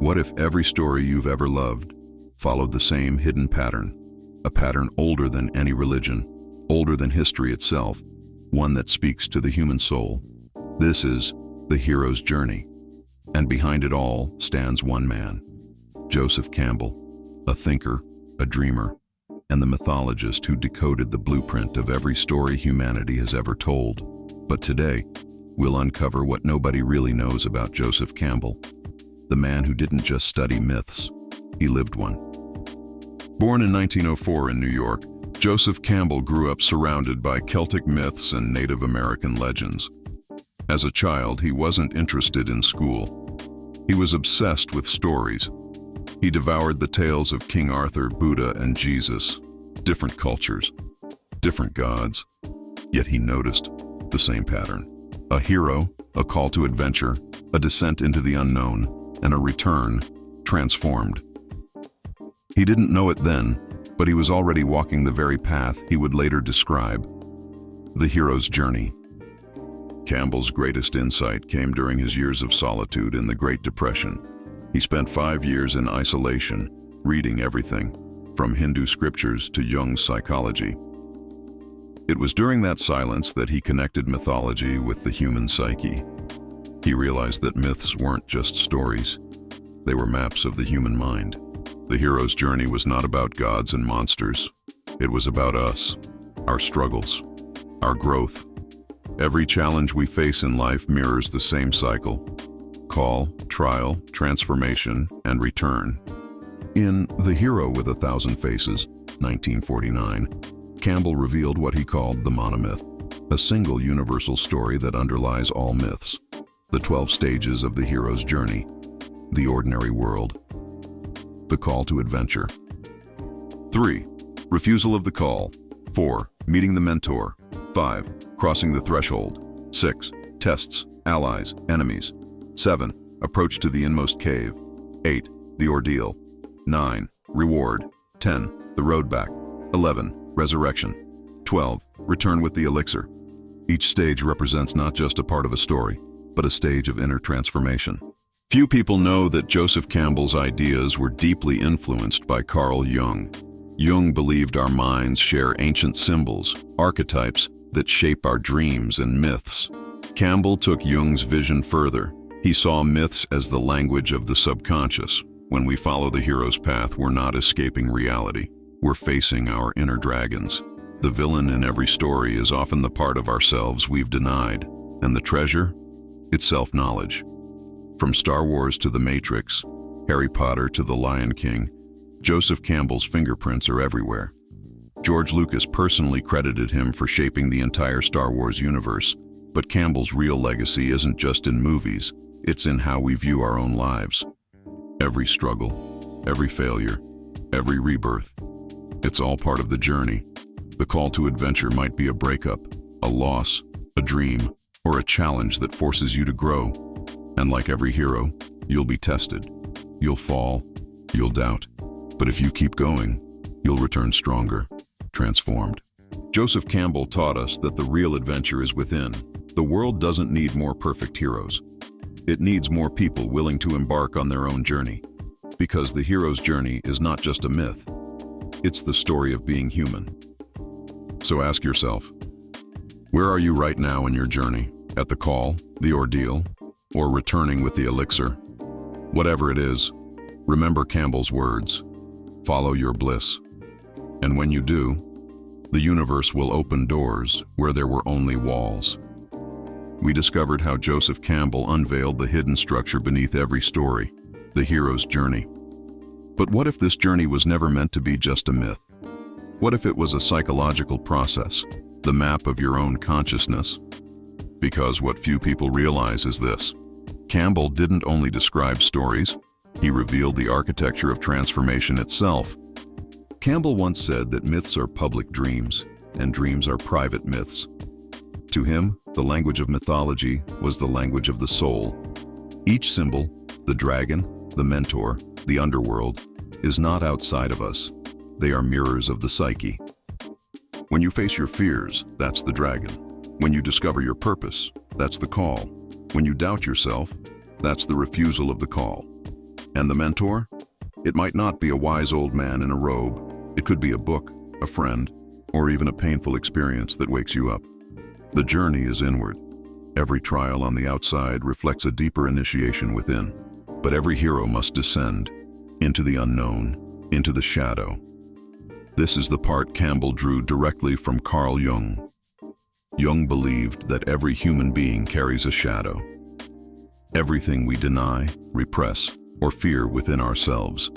What if every story you've ever loved followed the same hidden pattern? A pattern older than any religion, older than history itself, one that speaks to the human soul. This is the hero's journey. And behind it all stands one man, Joseph Campbell, a thinker, a dreamer, and the mythologist who decoded the blueprint of every story humanity has ever told. But today, we'll uncover what nobody really knows about Joseph Campbell, the man who didn't just study myths, he lived one. Born in 1904 in New York, Joseph Campbell grew up surrounded by Celtic myths and Native American legends. As a child, he wasn't interested in school. He was obsessed with stories. He devoured the tales of King Arthur, Buddha, and Jesus. Different cultures, different gods. Yet he noticed the same pattern. A hero, a call to adventure, a descent into the unknown, and a return transformed. He didn't know it then, but he was already walking the very path he would later describe: the hero's journey. Campbell's greatest insight came during his years of solitude in the Great Depression. He spent 5 years in isolation, reading everything, from Hindu scriptures to Jung's psychology. It was during that silence that he connected mythology with the human psyche. He realized that myths weren't just stories. They were maps of the human mind. The hero's journey was not about gods and monsters. It was about us, our struggles, our growth. Every challenge we face in life mirrors the same cycle: call, trial, transformation, and return. In The Hero with a Thousand Faces, 1949, Campbell revealed what he called the monomyth, a single universal story that underlies all myths. The 12 stages of the hero's journey: the ordinary world, the call to adventure. 3. Refusal of the call. 4. Meeting the mentor. 5. Crossing the threshold. 6. Tests, allies, enemies. 7. Approach to the inmost cave. 8. The ordeal. 9. Reward. 10. The road back. 11. Resurrection. 12. Return with the elixir. Each stage represents not just a part of a story, but a stage of inner transformation. Few people know that Joseph Campbell's ideas were deeply influenced by Carl Jung. Jung believed our minds share ancient symbols, archetypes that shape our dreams and myths. Campbell took Jung's vision further. He saw myths as the language of the subconscious. When we follow the hero's path, we're not escaping reality. We're facing our inner dragons. The villain in every story is often the part of ourselves we've denied. And the treasure? It's self-knowledge. From Star Wars to The Matrix, Harry Potter to The Lion King, Joseph Campbell's fingerprints are everywhere. George Lucas personally credited him for shaping the entire Star Wars universe, but Campbell's real legacy isn't just in movies, it's in how we view our own lives. Every struggle, every failure, every rebirth, it's all part of the journey. The call to adventure might be a breakup, a loss, a dream, or a challenge that forces you to grow. And like every hero, you'll be tested. You'll fall, you'll doubt. But if you keep going, you'll return stronger, transformed. Joseph Campbell taught us that the real adventure is within. The world doesn't need more perfect heroes. It needs more people willing to embark on their own journey. Because the hero's journey is not just a myth. It's the story of being human. So ask yourself, where are you right now in your journey? At the call, the ordeal, or returning with the elixir? Whatever it is, remember Campbell's words: follow your bliss. And when you do, the universe will open doors where there were only walls. We discovered how Joseph Campbell unveiled the hidden structure beneath every story, the hero's journey. But what if this journey was never meant to be just a myth? What if it was a psychological process, the map of your own consciousness? Because what few people realize is this: Campbell didn't only describe stories, he revealed the architecture of transformation itself. Campbell once said that myths are public dreams, and dreams are private myths. To him, the language of mythology was the language of the soul. Each symbol, the dragon, the mentor, the underworld, is not outside of us. They are mirrors of the psyche. When you face your fears, that's the dragon. When you discover your purpose, that's the call. When you doubt yourself, that's the refusal of the call. And the mentor? It might not be a wise old man in a robe. It could be a book, a friend, or even a painful experience that wakes you up. The journey is inward. Every trial on the outside reflects a deeper initiation within. But every hero must descend into the unknown, into the shadow. This is the part Campbell drew directly from Carl Jung. Jung believed that every human being carries a shadow. Everything we deny, repress, or fear within ourselves.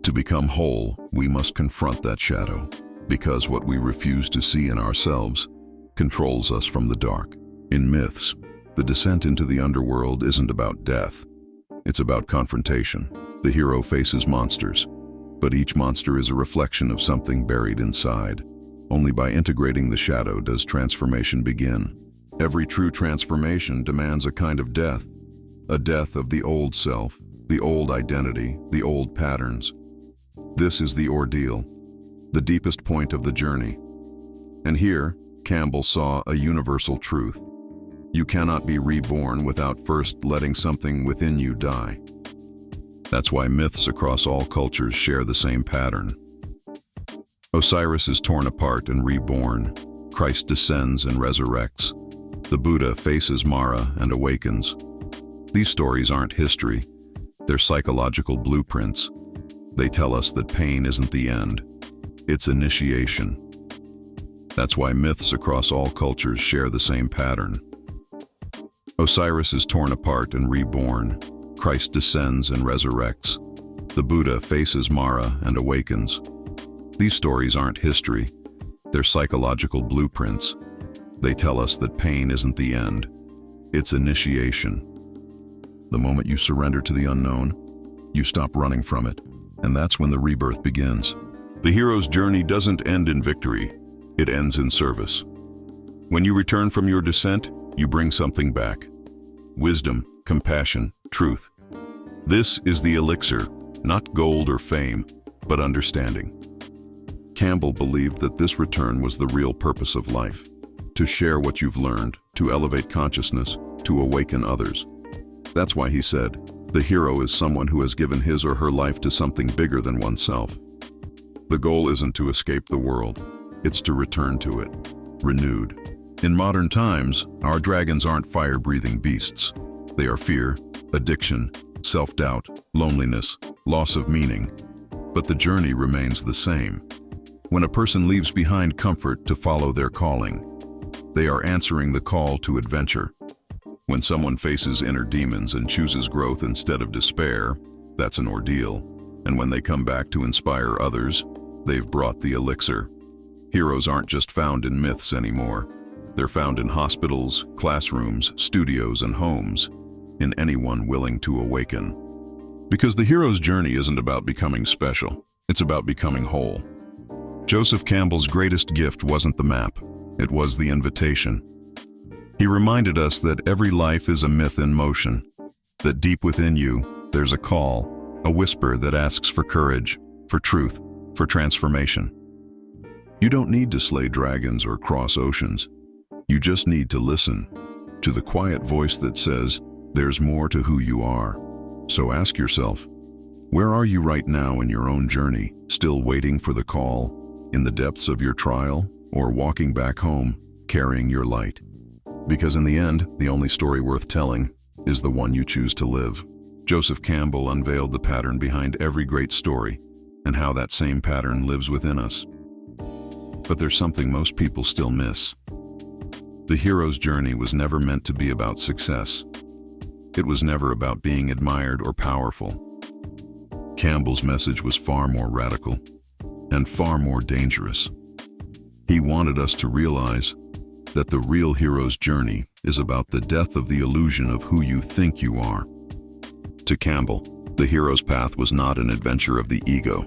To become whole, we must confront that shadow, because what we refuse to see in ourselves controls us from the dark. In myths, the descent into the underworld isn't about death. It's about confrontation. The hero faces monsters, but each monster is a reflection of something buried inside. Only by integrating the shadow does transformation begin. Every true transformation demands a kind of death, a death of the old self, the old identity, the old patterns. This is the ordeal, the deepest point of the journey. And here, Campbell saw a universal truth. You cannot be reborn without first letting something within you die. That's why myths across all cultures share the same pattern. Osiris is torn apart and reborn. Christ descends and resurrects. The Buddha faces Mara and awakens. These stories aren't history. They're psychological blueprints. They tell us that pain isn't the end. It's initiation. That's why myths across all cultures share the same pattern. Osiris is torn apart and reborn. Christ descends and resurrects. The Buddha faces Mara and awakens. These stories aren't history. They're psychological blueprints. They tell us that pain isn't the end. It's initiation. The moment you surrender to the unknown, you stop running from it, and that's when the rebirth begins. The hero's journey doesn't end in victory. It ends in service. When you return from your descent, you bring something back. Wisdom, compassion, truth. This is the elixir, not gold or fame, but understanding. Campbell believed that this return was the real purpose of life, to share what you've learned, to elevate consciousness, to awaken others. That's why he said, the hero is someone who has given his or her life to something bigger than oneself. The goal isn't to escape the world, it's to return to it, renewed. In modern times, our dragons aren't fire-breathing beasts. They are fear, addiction, self-doubt, loneliness, loss of meaning. But the journey remains the same. When a person leaves behind comfort to follow their calling, they are answering the call to adventure. When someone faces inner demons and chooses growth instead of despair, that's an ordeal. And when they come back to inspire others, they've brought the elixir. Heroes aren't just found in myths anymore. They're found in hospitals, classrooms, studios, and homes, in anyone willing to awaken. Because the hero's journey isn't about becoming special, it's about becoming whole. Joseph Campbell's greatest gift wasn't the map, it was the invitation. He reminded us that every life is a myth in motion, that deep within you, there's a call, a whisper that asks for courage, for truth, for transformation. You don't need to slay dragons or cross oceans. You just need to listen to the quiet voice that says, there's more to who you are. So ask yourself, where are you right now in your own journey, still waiting for the call, in the depths of your trial, or walking back home, carrying your light? Because in the end, the only story worth telling is the one you choose to live. Joseph Campbell unveiled the pattern behind every great story, and how that same pattern lives within us. But there's something most people still miss. The hero's journey was never meant to be about success. It was never about being admired or powerful. Campbell's message was far more radical and far more dangerous. He wanted us to realize that the real hero's journey is about the death of the illusion of who you think you are. To Campbell, the hero's path was not an adventure of the ego.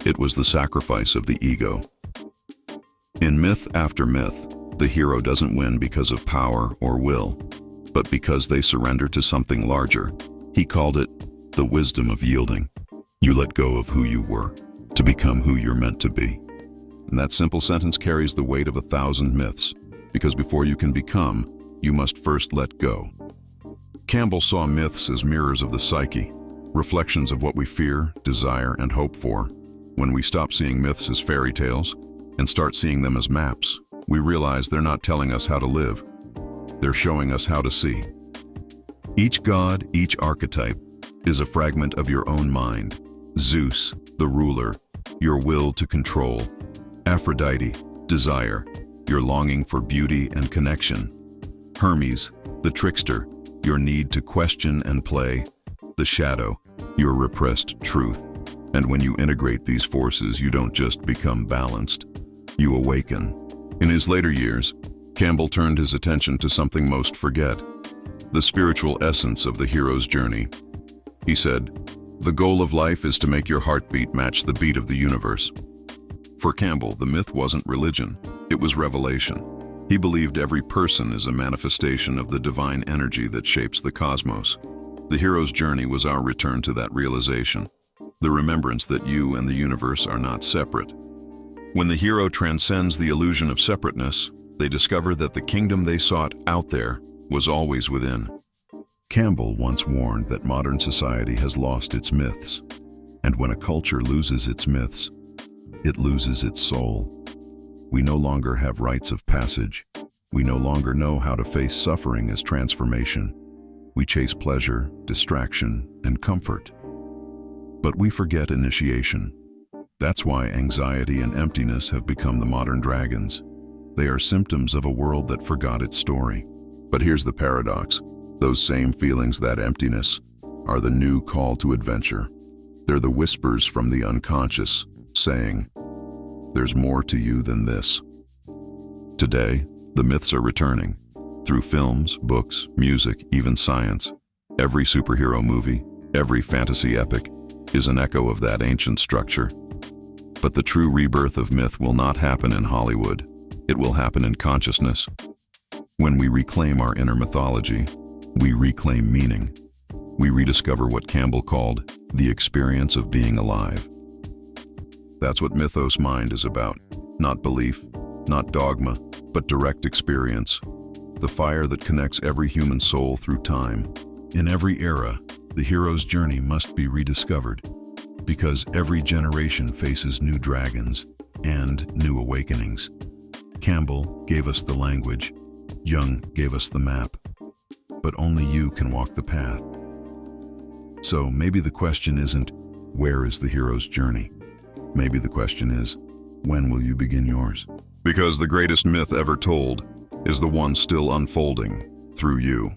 It was the sacrifice of the ego. In myth after myth, the hero doesn't win because of power or will, but because they surrender to something larger. He called it the wisdom of yielding. You let go of who you were to become who you're meant to be. And that simple sentence carries the weight of 1,000 myths, because before you can become, you must first let go. Campbell saw myths as mirrors of the psyche. reflections of what we fear, desire, and hope for. When we stop seeing myths as fairy tales and start seeing them as maps, we realize they're not telling us how to live. They're showing us how to see. Each god, each archetype, is a fragment of your own mind. Zeus, the ruler, your will to control. Aphrodite, desire, your longing for beauty and connection. Hermes, the trickster, your need to question and play. The shadow, your repressed truth. And when you integrate these forces, you don't just become balanced, you awaken. In his later years, Campbell turned his attention to something most forget: the spiritual essence of the hero's journey. He said, "The goal of life is to make your heartbeat match the beat of the universe." For Campbell, the myth wasn't religion, it was revelation. He believed every person is a manifestation of the divine energy that shapes the cosmos. The hero's journey was our return to that realization, the remembrance that you and the universe are not separate. When the hero transcends the illusion of separateness, they discover that the kingdom they sought out there was always within. Campbell once warned that modern society has lost its myths, and when a culture loses its myths, it loses its soul. We no longer have rites of passage. We no longer know how to face suffering as transformation. We chase pleasure, distraction, and comfort. But we forget initiation. That's why anxiety and emptiness have become the modern dragons. They are symptoms of a world that forgot its story. But here's the paradox. Those same feelings, that emptiness, are the new call to adventure. They're the whispers from the unconscious, saying, "There's more to you than this." Today, the myths are returning. Through films, books, music, even science. Every superhero movie, every fantasy epic, is an echo of that ancient structure. But the true rebirth of myth will not happen in Hollywood. It will happen in consciousness. When we reclaim our inner mythology, we reclaim meaning. We rediscover what Campbell called the experience of being alive. That's what Mythos Mind is about. Not belief, not dogma, but direct experience. The fire that connects every human soul through time. In every era, the hero's journey must be rediscovered, because every generation faces new dragons and new awakenings. Campbell gave us the language, Jung gave us the map, but only you can walk the path. So maybe the question isn't, where is the hero's journey? Maybe the question is, when will you begin yours? Because the greatest myth ever told is the one still unfolding through you.